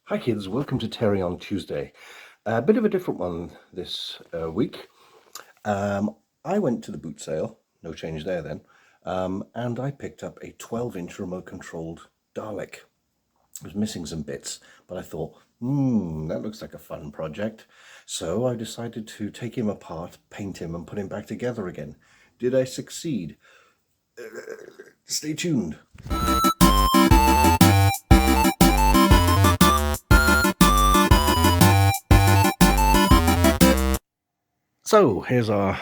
Hi kids, welcome to Terry on Tuesday. A bit of a different one this week. I went to the boot sale, no change there then, and I picked up a 12-inch remote controlled Dalek. It was missing some bits, but I thought, that looks like a fun project. So I decided to take him apart, paint him and put him back together again. Did I succeed? Stay tuned. So here's our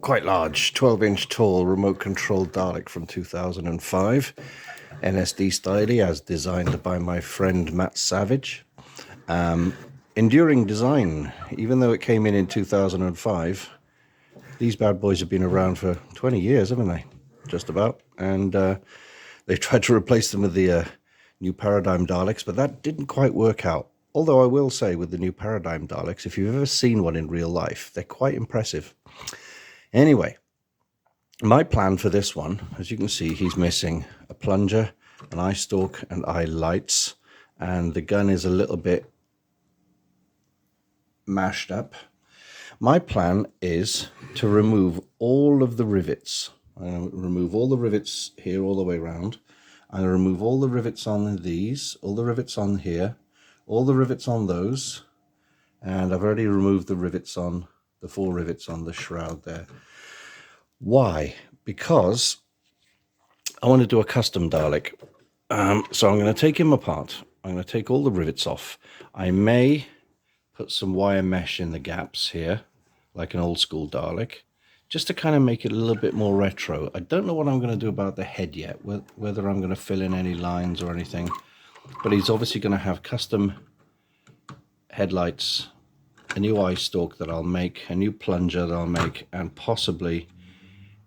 quite large 12-inch tall remote controlled Dalek from 2005, NSD style as designed by my friend Matt Savage. Enduring design, even though it came in 2005, these bad boys have been around for 20 years, haven't they? Just about. And they've tried to replace them with the new Paradigm Daleks, but that didn't quite work out. Although I will say with the new Paradigm Daleks, if you've ever seen one in real life, they're quite impressive. Anyway, my plan for this one, as you can see, he's missing a plunger, an eye stalk and eye lights, and the gun is a little bit mashed up. My plan is to remove all of the rivets. Remove all the rivets here all the way around. I'm going to remove all the rivets on these, all the rivets on here, all the rivets on those, and I've already removed the rivets on, the 4 rivets on the shroud there. Why? Because I want to do a custom Dalek. So I'm going to take him apart. I'm going to take all the rivets off. I may put some wire mesh in the gaps here, like an old school Dalek, just to kind of make it a little bit more retro. I don't know what I'm going to do about the head yet, whether I'm going to fill in any lines or anything. But he's obviously going to have custom headlights, a new eye stalk that I'll make, a new plunger that I'll make, and possibly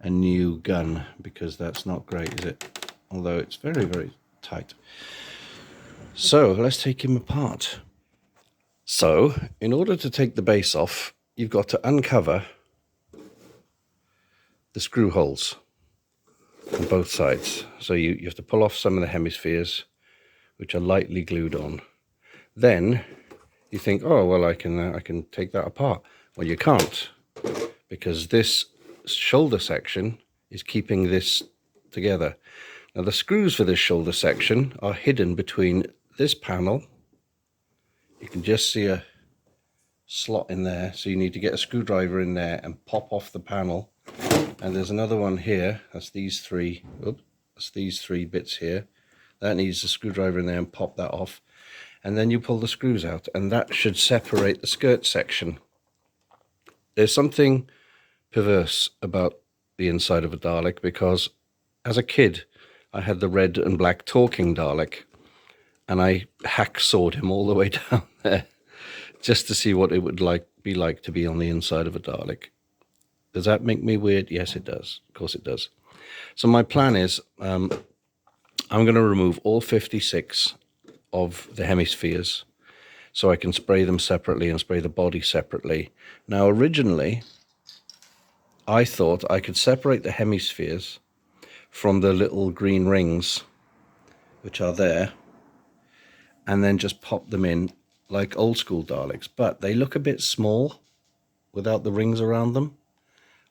a new gun, because that's not great, is it? Although it's very, very tight. So let's take him apart. So in order to take the base off, you've got to uncover the screw holes on both sides. So you have to pull off some of the hemispheres, which are lightly glued on. Then you think, oh well, I can take that apart. Well, you can't, because this shoulder section is keeping this together. Now the screws for this shoulder section are hidden between this panel. You can just see a slot in there, so you need to get a screwdriver in there and pop off the panel. And there's another one here, that's these 3, that's these 3 bits here. That needs a screwdriver in there and pop that off. And then you pull the screws out, and that should separate the skirt section. There's something perverse about the inside of a Dalek, because as a kid I had the red and black talking Dalek, and I hacksawed him all the way down there just to see what it would be like to be on the inside of a Dalek. Does that make me weird? Yes, it does. Of course it does. So my plan is I'm going to remove all 56 of the hemispheres so I can spray them separately and spray the body separately. Now, originally, I thought I could separate the hemispheres from the little green rings, which are there, and then just pop them in like old school Daleks. But they look a bit small without the rings around them.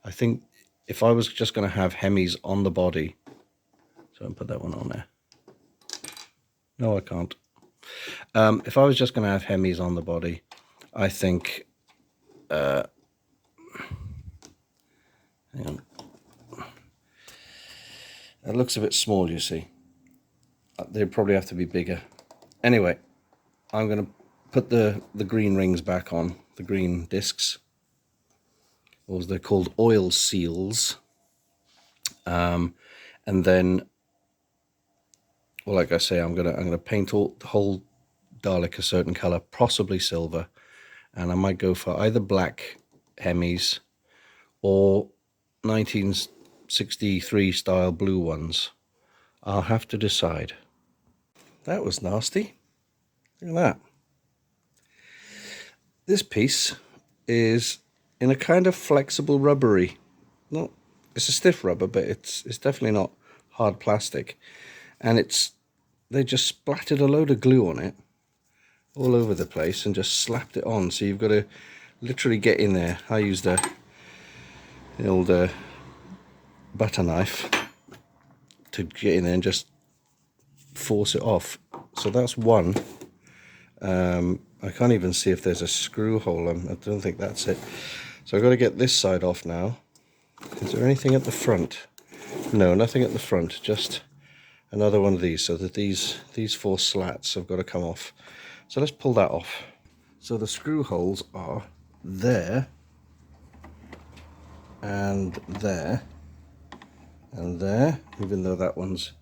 I think if I was just going to have hemis on the body, so I'll put that one on there. No, I can't. If I was just going to have hemis on the body, I think, hang on. It looks a bit small, you see. They'd probably have to be bigger. Anyway, I'm going to put the green rings back on, the green discs, or as they're called, oil seals. And then, well, like I say, I'm gonna paint the whole Dalek a certain color, possibly silver, and I might go for either black hemis or 1963 style blue ones. I'll have to decide. That was nasty. Look at that. This piece is in a kind of flexible rubbery. No, it's a stiff rubber, but it's definitely not hard plastic. And they just splattered a load of glue on it all over the place and just slapped it on. So you've got to literally get in there. I used the old butter knife to get in there and just force it off. So that's one. I can't even see if there's a screw hole. I don't think that's it. So I've got to get this side off now. Is there anything at the front? No, nothing at the front, just another one of these, so that these 4 slats have got to come off. So let's pull that off. So the screw holes are there, and there, and there, even though that one's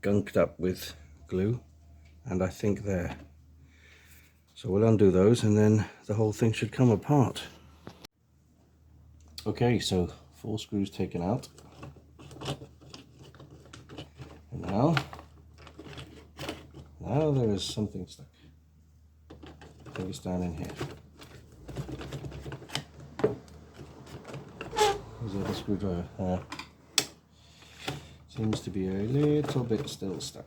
gunked up with glue, and I think there. So we'll undo those and then the whole thing should come apart. Okay, so 4 screws taken out. And now there is something stuck. I think it's down in here. There's the other screwdriver. Seems to be a little bit still stuck.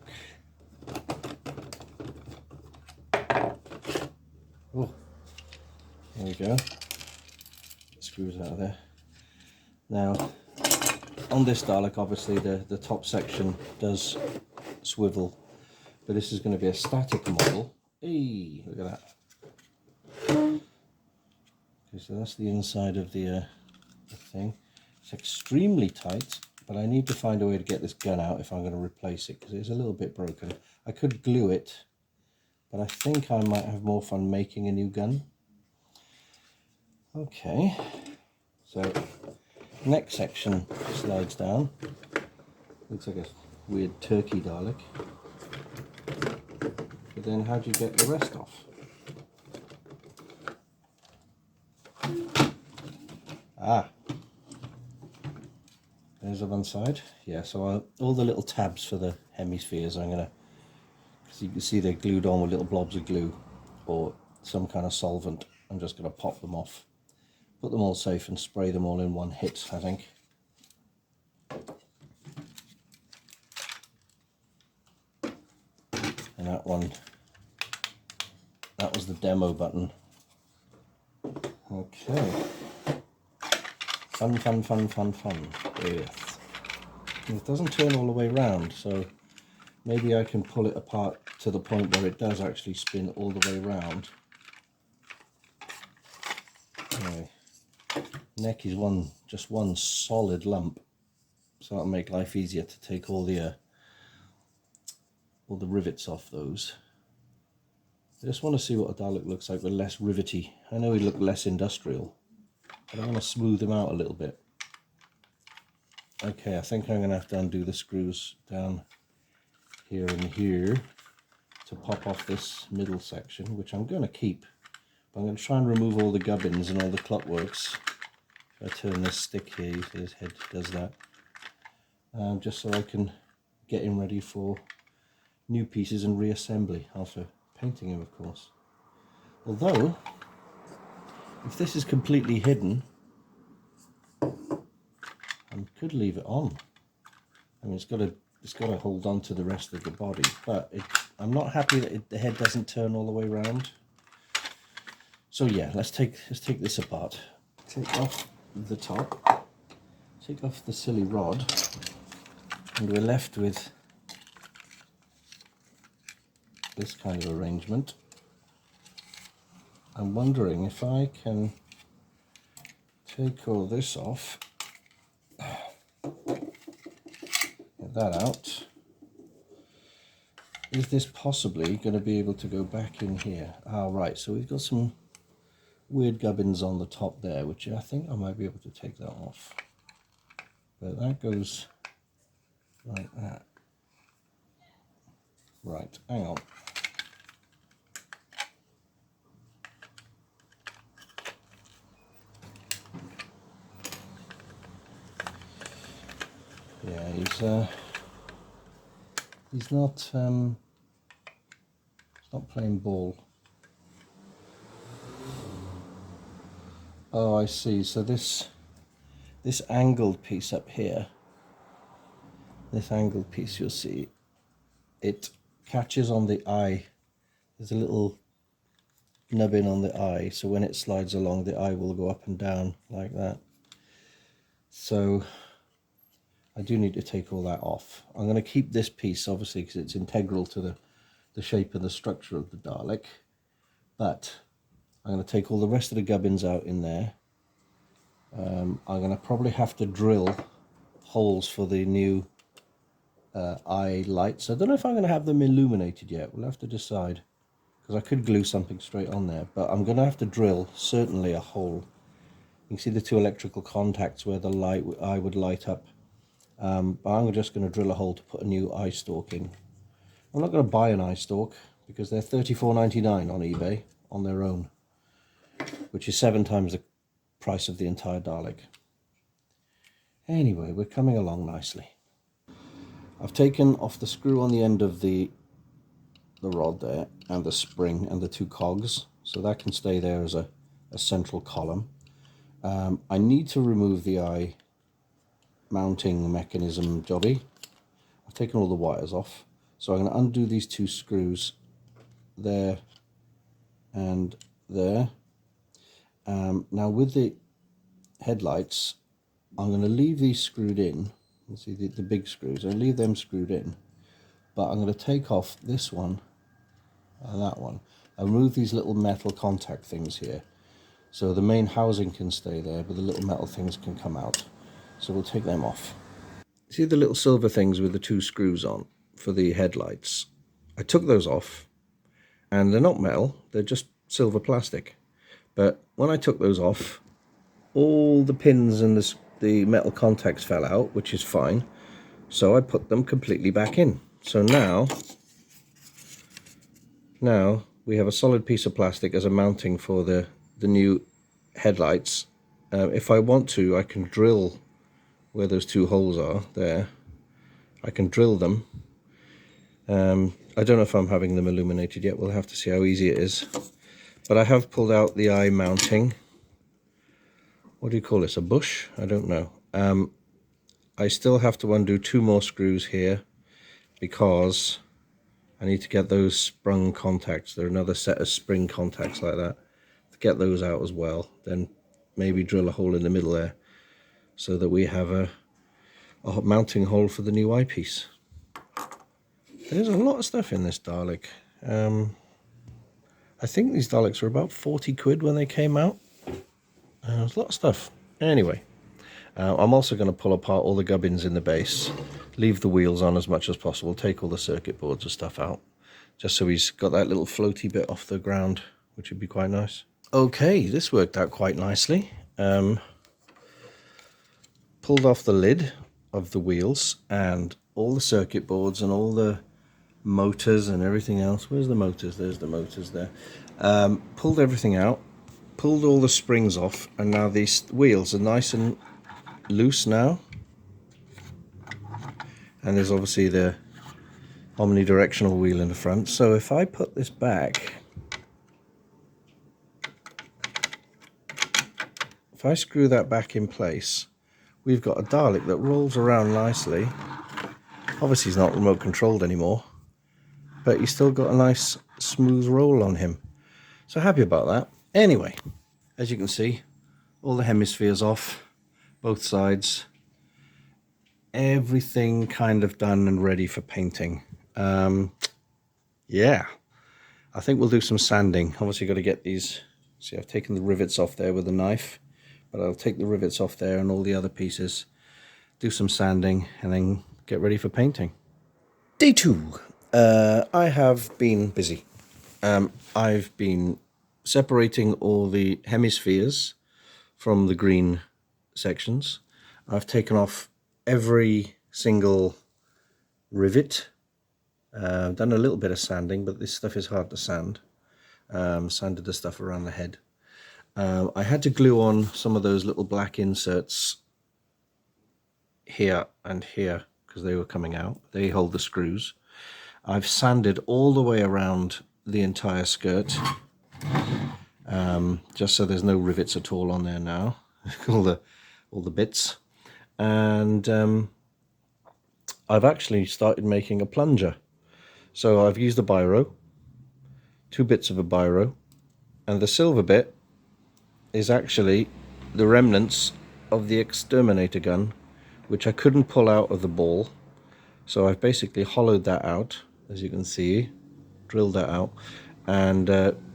Oh, there we go. Screws out of there. Now, on this Dalek, obviously the top section does swivel, but this is going to be a static model. Hey, look at that. Okay, so that's the inside of the thing. It's extremely tight, but I need to find a way to get this gun out if I'm going to replace it, because it's a little bit broken. I could glue it, but I think I might have more fun making a new gun. Okay, so neck section slides down. Looks like a weird turkey Dalek. But then how do you get the rest off? Ah, there's the one side. Yeah, so all the little tabs for the hemispheres, I'm gonna, because you can see they're glued on with little blobs of glue or some kind of solvent. I'm just gonna pop them off, put them all safe and spray them all in one hit, I think. And that one, that was the demo button. Okay. Fun, fun, fun, fun, fun. Yes. And it doesn't turn all the way round, so maybe I can pull it apart to the point where it does actually spin all the way round. Anyway, neck is just one solid lump, so that'll make life easier to take all the rivets off those. I just want to see what a Dalek looks like with less rivety. I know he'd look less industrial, but I want to smooth him out a little bit. Okay, I think I'm going to have to undo the screws down here and here to pop off this middle section, which I'm going to keep. But I'm going to try and remove all the gubbins and all the clockworks. If I turn this stick here, you see his head does that. Just so I can get him ready for new pieces and reassembly after painting him, of course. Although, if this is completely hidden, I could leave it on. I mean, it's got to hold on to the rest of the body, but I'm not happy that the head doesn't turn all the way around. So yeah, let's take this apart. Take off the top, take off the silly rod, and we're left with this kind of arrangement. I'm wondering if I can take all this off, get that out. Is this possibly going to be able to go back in here? Ah, right, so we've got some weird gubbins on the top there, which I think I might be able to take that off. But that goes like that. Right, hang on. Yeah, he's not playing ball. Oh, I see. So this angled piece up here, this angled piece, you'll see, it catches on the eye. There's a little nubbin on the eye, so when it slides along, the eye will go up and down like that. So I do need to take all that off. I'm going to keep this piece, obviously, because it's integral to the shape and the structure of the Dalek. But I'm going to take all the rest of the gubbins out in there. I'm going to probably have to drill holes for the new eye lights. I don't know if I'm going to have them illuminated yet. We'll have to decide, because I could glue something straight on there. But I'm going to have to drill, certainly, a hole. You can see the two electrical contacts where the eye would light up. But I'm just going to drill a hole to put a new eye stalk in. I'm not going to buy an eye stalk because they're $34.99 on eBay on their own, which is 7 times the price of the entire Dalek. Anyway, we're coming along nicely. I've taken off the screw on the end of the rod there, and the spring and the 2 cogs, so that can stay there as a central column. I need to remove the eye mounting mechanism jobby. I've taken all the wires off, so I'm going to undo these 2 screws there and there. Now with the headlights, I'm going to leave these screwed in. You see the big screws, I'll leave them screwed in, but I'm going to take off this one and that one. I'll remove these little metal contact things here, so the main housing can stay there, but the little metal things can come out. So we'll take them off. See the little silver things with the 2 screws on for the headlights? I took those off, and they're not metal, they're just silver plastic. But when I took those off, all the pins and the metal contacts fell out, which is fine. So I put them completely back in. So now we have a solid piece of plastic as a mounting for the new headlights. If I want to, I can drill where those 2 holes are there. I can drill them. I don't know if I'm having them illuminated yet. We'll have to see how easy it is. But I have pulled out the eye mounting. What do you call this? A bush? I don't know. I still have to undo 2 more screws here because I need to get those sprung contacts. There are another set of spring contacts like that. To get those out as well. Then maybe drill a hole in the middle there so that we have a mounting hole for the new eyepiece. There's a lot of stuff in this Dalek. I think these Daleks were about 40 quid when they came out. There's a lot of stuff. Anyway, I'm also going to pull apart all the gubbins in the base, leave the wheels on as much as possible, take all the circuit boards and stuff out, just so he's got that little floaty bit off the ground, which would be quite nice. Okay, this worked out quite nicely. Pulled off the lid of the wheels and all the circuit boards and all the motors and everything else. Where's the motors? There's the motors there. Pulled everything out, pulled all the springs off, and now these wheels are nice and loose now. And there's obviously the omnidirectional wheel in the front. So if I put this back, if I screw that back in place, we've got a Dalek that rolls around nicely. Obviously he's not remote controlled anymore, but he's still got a nice smooth roll on him. So happy about that. Anyway, as you can see, all the hemispheres off, both sides. Everything kind of done and ready for painting. Yeah, I think we'll do some sanding. Obviously got to get these, see I've taken the rivets off there with a knife, but I'll take the rivets off there and all the other pieces, do some sanding, and then get ready for painting. Day 2. I have been busy. I've been separating all the hemispheres from the green sections. I've taken off every single rivet. I've done a little bit of sanding, but this stuff is hard to sand. Sanded the stuff around the head. I had to glue on some of those little black inserts here and here because they were coming out. They hold the screws. I've sanded all the way around the entire skirt, just so there's no rivets at all on there now. all the bits. And I've actually started making a plunger. So I've used a biro, 2 bits of a biro, And the silver bit is actually the remnants of the exterminator gun, which I couldn't pull out of the ball. So I've basically hollowed that out, as you can see, drilled that out, and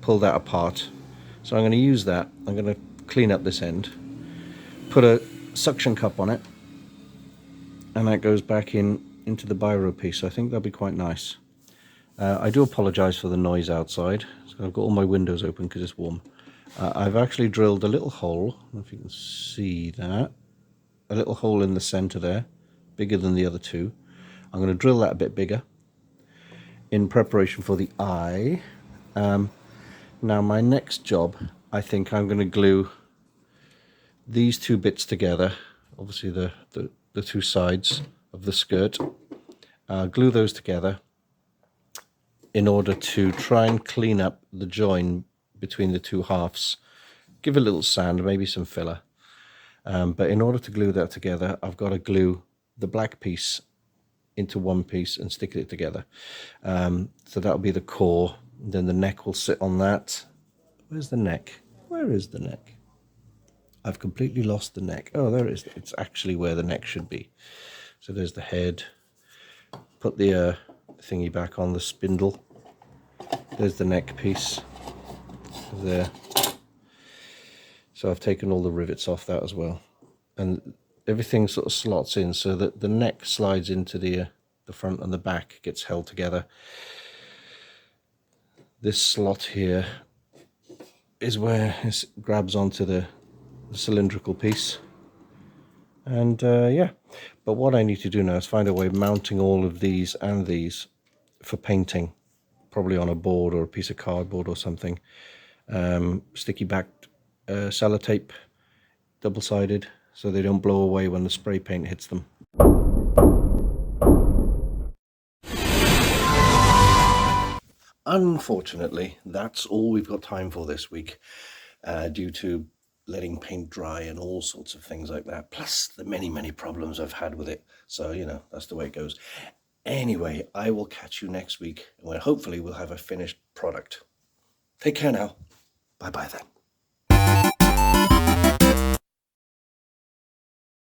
pulled that apart. So I'm going to use that. I'm going to clean up this end, put a suction cup on it, and that goes back into the biro piece. I think that'll be quite nice. I do apologise for the noise outside. So I've got all my windows open because it's warm. I've actually drilled a little hole, I don't know if you can see that, a little hole in the centre there, bigger than the other two. I'm going to drill that a bit bigger in preparation for the eye. Now my next job, I think I'm going to glue these two bits together, obviously the two sides of the skirt, glue those together in order to try and clean up the join between the two halves. Give a little sand, maybe some filler. But in order to glue that together, I've got to glue the black piece into one piece and stick it together. So that'll be the core. Then the neck will sit on that. Where's the neck? Where is the neck? I've completely lost the neck. Oh, there it is. It's actually where the neck should be. So there's the head. Put the thingy back on the spindle. There's the neck piece there. So I've taken all the rivets off that as well, and everything sort of slots in so that the neck slides into the front and the back, gets held together. This slot here is where it grabs onto the cylindrical piece, and yeah. But what I need to do now is find a way of mounting all of these and these for painting, probably on a board or a piece of cardboard or something. Sticky backed sellotape, double-sided, so they don't blow away when the spray paint hits them. Unfortunately, that's all we've got time for this week, due to letting paint dry and all sorts of things like that, plus the many problems I've had with it. So, you know, that's the way it goes. Anyway, I will catch you next week, where hopefully we'll have a finished product. Take care now. Bye-bye then.